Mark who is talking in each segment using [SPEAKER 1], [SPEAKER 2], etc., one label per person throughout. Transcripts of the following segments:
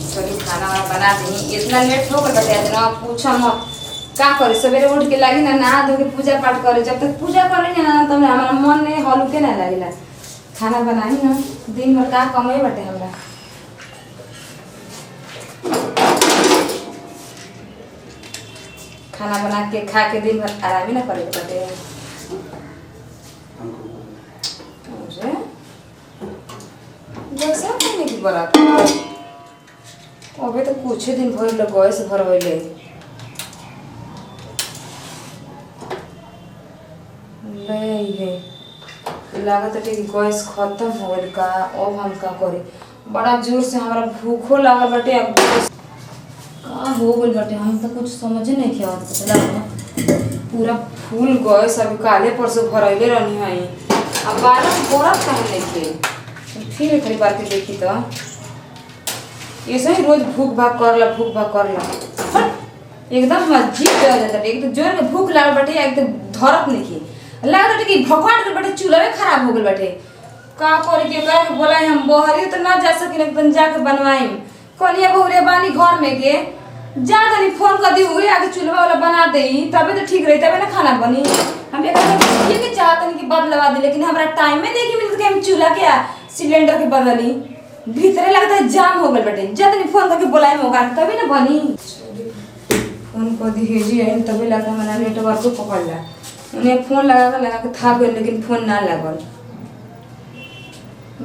[SPEAKER 1] चलिए खाना वाना बना दी। इतना लेट हो गया बटे इतना पूछो मत का करे। सवेरे उठ के लगी ना नहा धो के पूजा पाठ करे। जब तक पूजा करेंगे ना तब हमारा मन नहीं हल्के ना लगेला। खाना बनाई ना दिन भर का कमे बटे हमरा। खाना बना के खा के दिन भर आराम ही ना करे बटे। जैसा करने की बात अबे तो कुछ दिन भर लग गए से भर होइले ले लागत है कि गैस खत्म हो गइल का। अब हम का करे बड़ा जोर से हमारा भूखो लागल बाटे। अब का हो गइल बाटे हम तो कुछ समझ नहीं किया पूरा फूल गैस अभी काले परसों भरइले रहनी है। अब बारह बोरा काहे नहीं के फिर एक बार के देखी तो ऐसे ही रोज भूख भाग करला एकदम मस्जिद जा जाता है। एक तो जोर में भूख लागल बाटे एकदम धरत नहीं की लागत कि भगवान के बाटे चूल्हा खराब हो गइल बाटे। का करे के कह के बोलाई हम बहरी तो ना जा सकिन एकदम जाके बनवाई कनिया बहुरे बानी घर में के जा तनी फोन कर दी उहे आके चूल्हा वाला बना देई तबे तो ठीक रही तबे ना खाना बनी। हम एक ये के चाहतन कि बदलवा दी लेकिन हमरा टाइम में नहीं मिलत कि हम चूल्हा के सिलेंडर के बदली भीतरे लगता है जाम हो गइल बाटे। जा तनी फोन करके बोलाई होगा तबे ना बनी। फोन कर दी हेजी आई तबे लगा हमरा नेटवर्क को पकड़ला उन्हें फोन लगा के था गइल लेकिन फोन ना लागल।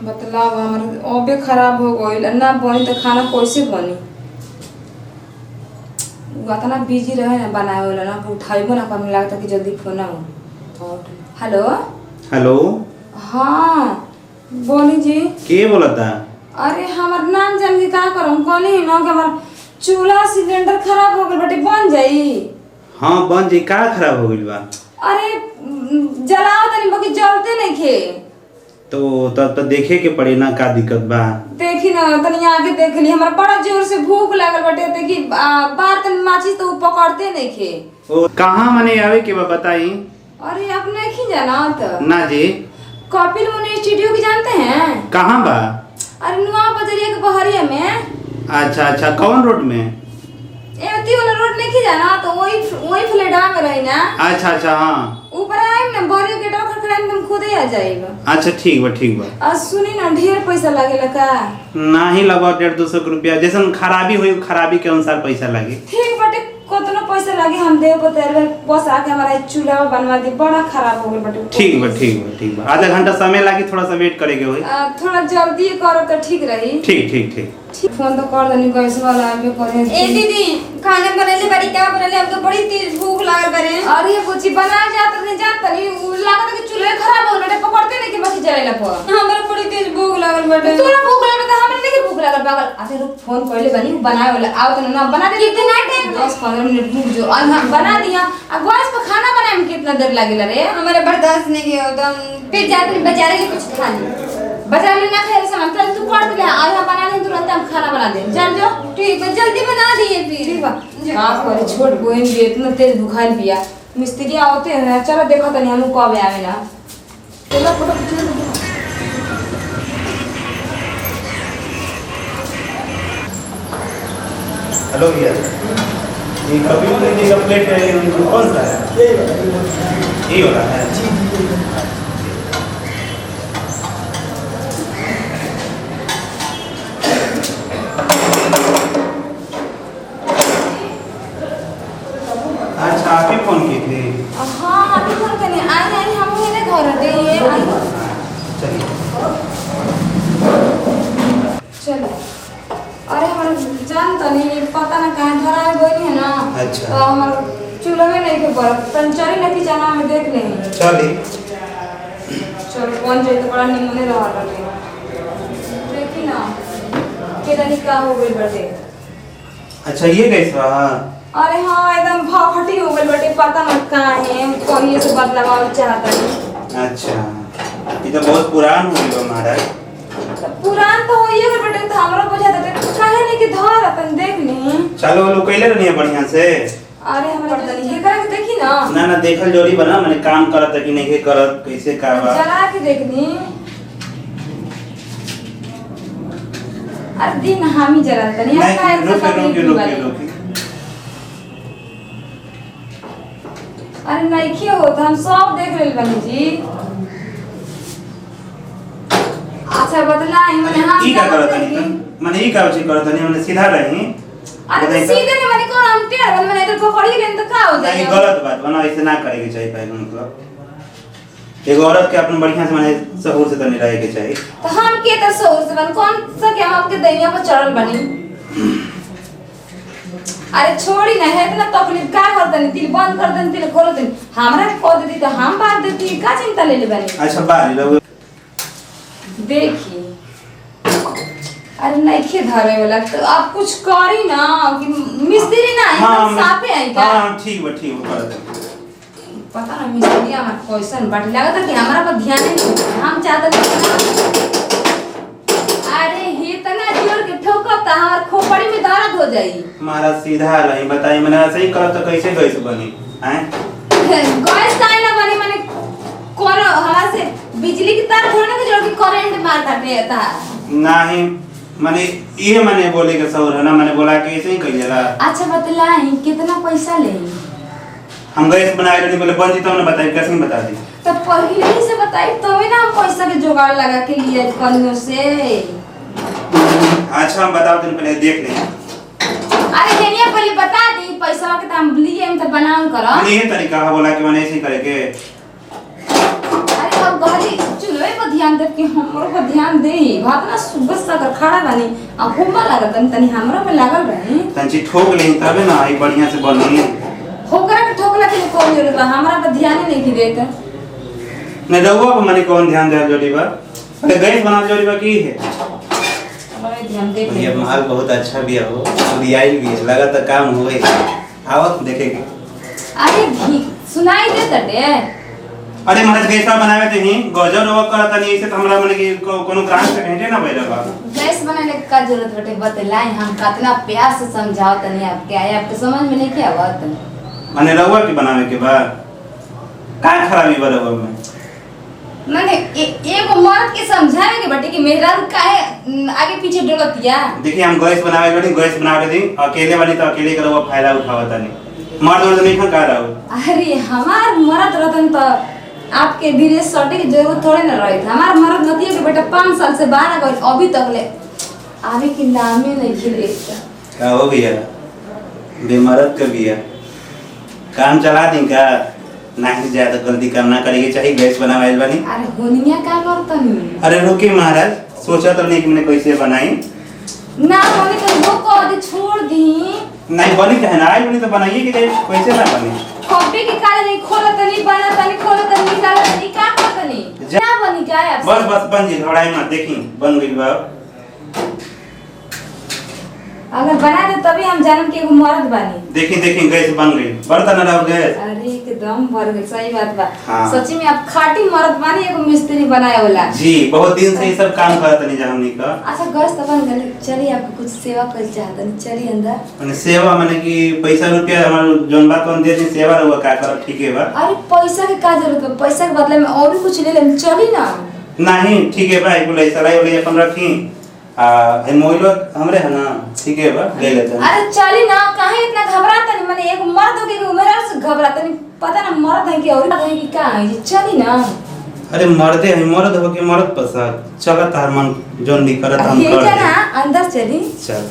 [SPEAKER 1] बतलाव हमरा अबे खराब हो गइल ना बनी तो खाना कैसे बनी। उतना बिजी रहे ना बनाए वाला ना उठाइबो ना कम लागता कि जल्दी फोन ना हो। हेलो
[SPEAKER 2] हेलो
[SPEAKER 1] हाँ बोली जी
[SPEAKER 2] के बोलता।
[SPEAKER 1] अरे हमार नाम जान के का करम कहली ना कि हमार चूल्हा सिलेंडर खराब हो गइल बाटे बन जाई।
[SPEAKER 2] हाँ बन जाई का खराब हो गइल बा।
[SPEAKER 1] अरे जलाओ तनी बाकी जलते नहीं खे
[SPEAKER 2] तो तब तो देखे के पड़ी ना का दिक्कत बा।
[SPEAKER 1] देखी ना तनी आगे देख ली हमारा बड़ा जोर से भूख लागल बाटे देखी बार तनी माचिस तो पकड़ते नहीं खे।
[SPEAKER 2] ओ कहां माने आवे के बा बताई।
[SPEAKER 1] अरे आप नहीं जाना तो
[SPEAKER 2] ना जी
[SPEAKER 1] कपिल मुनि स्टूडियो की जानते हैं
[SPEAKER 2] कहां बा।
[SPEAKER 1] अरे नुआ बजरिया के बहरिया में।
[SPEAKER 2] अच्छा कौन रोड में।
[SPEAKER 1] एती वाला रोड नहीं जाना तो वही फ्लैट में रही ना।
[SPEAKER 2] अच्छा हाँ
[SPEAKER 1] ऊपर आए ना बहरिया के डॉक्टर खड़े तुम खुद ही आ जाएगा।
[SPEAKER 2] अच्छा ठीक बा।
[SPEAKER 1] आज सुनी ना ढेर पैसा लागेला का।
[SPEAKER 2] ना ही लगा 150 रुपया जैसन खराबी हुई खराबी के अनुसार पैसा लागी।
[SPEAKER 1] ठीक बाटे कितना पैसा लागे हम दे बता बस आके हमारा चूल्हा बनवा दे बड़ा खराब हो गइल बाटे।
[SPEAKER 2] ठीक बा आधा घंटा समय लागी थोड़ा सा वेट करेके होई।
[SPEAKER 1] थोड़ा जल्दी करो तो ठीक रही।
[SPEAKER 2] ठीक
[SPEAKER 1] फोन तो कर देनी गैस वाला आके करे।
[SPEAKER 3] ए दीदी खाना बनले बड़ी क्या बनले हमको बड़ी तेज भूख लागल बारे।
[SPEAKER 1] अरे कुछ बना जात नहीं जात नहीं लागत कि चूल्हा खराब हो गइल पकड़ते नहीं कि बाकी जलेला पर।
[SPEAKER 3] हमरा बड़ी तेज भूख लागल बाटे।
[SPEAKER 1] तोरा भूख लागल त हमरा नहीं भूख लागल पागल। अरे रुक फोन कइले बनी बनाए वाला आओ त ना बना दे।
[SPEAKER 3] कितना टाइम
[SPEAKER 1] 10-15 मिनट रुक जो आज हम बना दिया। आ गैस पर खाना बनाए में कितना देर लागेला रे।
[SPEAKER 3] हमारे बर्दाश्त नहीं किया एकदम फिर जाते बेचारे के कुछ खा ली
[SPEAKER 1] बाजार में ना खाए सामान तू कर दे आज हम बना दे तुरंत हम खाना बना दे चल जो।
[SPEAKER 3] ठीक है जल्दी बना दिए फिर।
[SPEAKER 1] ठीक बा हां करे छोड़ बहन भी इतना तेज भूखाइल बिया मिस्त्री आवते हैं चलो देखो तनी हम कब आवे ना। चलो फोटो खींच ले।
[SPEAKER 2] हेलो भैया ये कभी मुझे का प्लेट है कौन सा है ये वाला है। अच्छा आप ही फोन की थी।
[SPEAKER 1] हां अभी फोन करने आई हम मेरे घर दे ये
[SPEAKER 2] चलिए
[SPEAKER 1] चलो। अरे हमारा जान तो नहीं पता ना कहाँ धरा गई है ना।
[SPEAKER 2] अच्छा
[SPEAKER 1] तो हमारा चूल्हा में नहीं के पर पंचरी नहीं जाना में देख लेंगे।
[SPEAKER 2] चलिए
[SPEAKER 1] चलो कौन जाए तो बड़ा निमने रहा लगे देखी ना केदानी का हो गई बटे।
[SPEAKER 2] अच्छा ये कैसा रहा।
[SPEAKER 1] अरे हाँ एकदम भाफटी हो गई बटे पता ना कहाँ है कहीं से बदलावा चाहता है।
[SPEAKER 2] अच्छा ये तो बहुत पुरान हो गया हमारा।
[SPEAKER 1] पुरान तो हो ये बटे तो हमरा बुझाता है काहे नहीं कि धर अपन देख ली।
[SPEAKER 2] चलो लोग कैले रहनी है बढ़िया से।
[SPEAKER 1] अरे हमरा बदली हे करे देखी ना
[SPEAKER 2] ना देखल जोरी बना मैंने काम करत है कि नहीं करत कैसे का बा
[SPEAKER 1] जला के देख ली। अरे दिन हम ही जरा तनी
[SPEAKER 2] नहीं
[SPEAKER 1] काहे से
[SPEAKER 2] रुके
[SPEAKER 1] तकलीफ
[SPEAKER 2] रुके
[SPEAKER 1] वाली।
[SPEAKER 2] रुके
[SPEAKER 1] अरे नहीं हो तो हम सब देख रहे बनी जी। अच्छा बतला मैंने हम
[SPEAKER 2] ई का करत नहीं माने ई का चीज करत नहीं मैंने सीधा रही
[SPEAKER 1] अरे तो सीधे नहीं मैंने कौन हम टेढ़ बन मैंने इधर पकड़ी लेन तो का हो
[SPEAKER 2] नहीं
[SPEAKER 1] जाएगा।
[SPEAKER 2] गलत बात बना ऐसे ना करे के चाहिए पहले मतलब एगो औरत के अपन बढ़िया से माने सहूर से तनी रहे के चाहिए।
[SPEAKER 1] तो हम के तो शोर से बन कौन सा क्या हम आपके दैया पर चढ़ल बनी। अरे छोड़ी ना है इतना तकलीफ का कर दनी दिल बंद कर दनी दिल खोल दनी हमरा को देती तो हम बात देती का चिंता ले ले बनी।
[SPEAKER 2] अच्छा बारी रहो
[SPEAKER 1] देखिए अरे नहीं धरे वाला तो आप कुछ करी ना कि मिस्त्री ना एकदम साफे आई का।
[SPEAKER 2] हां ठीक बा कर दे।
[SPEAKER 1] पता ना मिस्त्री हमार क्वेश्चन बट लगता कि हमारा पर ध्यान नहीं हम चाहते अरे ये तना जोर के ठोकता हमार खोपड़ी में दर्द हो जाई।
[SPEAKER 2] महाराज सीधा रही बताई मैंने ऐसे ही करब तो कैसे गैस बनी हैं
[SPEAKER 1] गैस काहे ना बनी माने कौन हमारे से बिजली की तार थोड़ी ना कि जोड़ के करंट मार काटे था
[SPEAKER 2] नहीं माने ये मैंने बोले के सौर है ना मैंने बोला कि ऐसे ही कहिएगा।
[SPEAKER 1] अच्छा बतलाई कितना पैसा ले
[SPEAKER 2] हम गैस बनाए रहे पहले बन जी तो हमने बताई कैसे बता दी
[SPEAKER 1] तो पहले ही से बताई तभी ना हम पैसा के जुगाड़ लगा के लिए कनियों से।
[SPEAKER 2] अच्छा हम बताओ दिन पहले देख लें
[SPEAKER 1] अरे हेनिया पहले बता दी पैसा के तो हम लिए हम तो बनाऊं करो।
[SPEAKER 2] मैंने ये तरीका है बोला कि मैंने ऐसे ही करेंगे।
[SPEAKER 1] अरे हम गहरी चुलवे पर ध्यान दे कि हमरो पर ध्यान दे बात ना सुबह से कर खड़ा बनी आ हुम्मा लागत तनी हमरो में लागल रही
[SPEAKER 2] तंची ठोक ले तबे ना आई बढ़िया से बनी
[SPEAKER 1] होकरा के ठोकला के कोई जरूरत बा हमरा पर ध्यान ही नहीं देत।
[SPEAKER 2] नहीं रहुआ पर मैंने कौन ध्यान दे जोड़ी बा अरे गैस बना जोड़ी बा की है
[SPEAKER 1] हमारे ध्यान दे
[SPEAKER 2] ये माल बहुत अच्छा भी है वो रियाइल भी है लगा तो काम होए आवत देखेंगे।
[SPEAKER 1] अरे भी सुनाई दे तटे
[SPEAKER 2] अरे महाराज गैस बनावे थे ही गजर वो करता नहीं ऐसे तो हमरा माने कि कोनो ग्राहक से भेजे ना भइल बा
[SPEAKER 1] गैस बनाने का जरूरत बटे बतलाई हम कितना प्यार से समझाओ तनी आपके आए आपके समझ में नहीं क्या बात
[SPEAKER 2] माने रहुआ के बनावे के बा का खराबी बा रहुआ में
[SPEAKER 1] माने एगो मर्द के समझावे के बटे कि मेहरारू काहे आगे पीछे डोलतिया।
[SPEAKER 2] देखिए हम गैस बनावे गनी गैस बनावे दी अकेले बनी तो अकेले का रहुआ फायदा उठावता नहीं मर्द वर्द नहीं खा रहा।
[SPEAKER 1] अरे हमार मर्द रतन तो आपके धीरे सटे की जरूरत थोड़े ना रही था। हमार मर्द नतिया के बेटा 5 साल से बाहर गए अभी तक ले आवे की नामे नहीं खिले
[SPEAKER 2] का हो भैया बेमर्द का भैया काम चला दी का नहीं ज्यादा गलती करना करेगी चाहिए गैस बनावे बनी।
[SPEAKER 1] अरे होनिया का करता नहीं।
[SPEAKER 2] अरे रुके महाराज सोचा तो नहीं कि मैंने कैसे बनाई
[SPEAKER 1] ना होने तो वो को आदि छोड़ दी
[SPEAKER 2] नहीं बनी कहे ना आज बनी तो बनाइए कि कैसे ना बनी
[SPEAKER 1] कॉपी के काले नहीं खोलत नहीं बनत नहीं खोलत नहीं निकालत नहीं का करत नहीं क्या बनी क्या है
[SPEAKER 2] बस बस बन जी घबराई मत देखी बन गई बा
[SPEAKER 1] अगर बना दे तभी हम जानम कि एगो मर्द बानी।
[SPEAKER 2] देखी देखी गैस बन गई बर्तन रह गए।
[SPEAKER 1] अरे एकदम भर गई सही बात बा।
[SPEAKER 2] हाँ।
[SPEAKER 1] सच्ची में आप खाटी मर्द बानी एगो मिस्त्री बनाए वाला
[SPEAKER 2] जी बहुत दिन से ये सब काम करत नहीं जा हमनी का।
[SPEAKER 1] अच्छा गैस तो बन गई चलिए आपको कुछ सेवा कर चाहते नहीं चलिए अंदर
[SPEAKER 2] माने सेवा माने कि पैसा रुपया हमार जोन बात कौन दे दी सेवा रहुआ का करब ठीक है बा।
[SPEAKER 1] अरे पैसा के का जरूरत है पैसा के बदले में और भी कुछ ले लें चली ना
[SPEAKER 2] नहीं ठीक है भाई बोले सलाई वाले अपन रखी ए मोइलो हमरे है ना ठीक है बा ले लेते हैं।
[SPEAKER 1] अरे चली ना काहे इतना घबराता नहीं मैंने एक मर्द हो के उम्र से घबराता नहीं पता ना मर्द है कि और है कि का है चली ना।
[SPEAKER 2] अरे मर्दे है मर्द हो के मर्द पसंद चलत हर मन जोन भी करत हम
[SPEAKER 1] ठीक
[SPEAKER 2] कर
[SPEAKER 1] है ना अंदर चली
[SPEAKER 2] चल।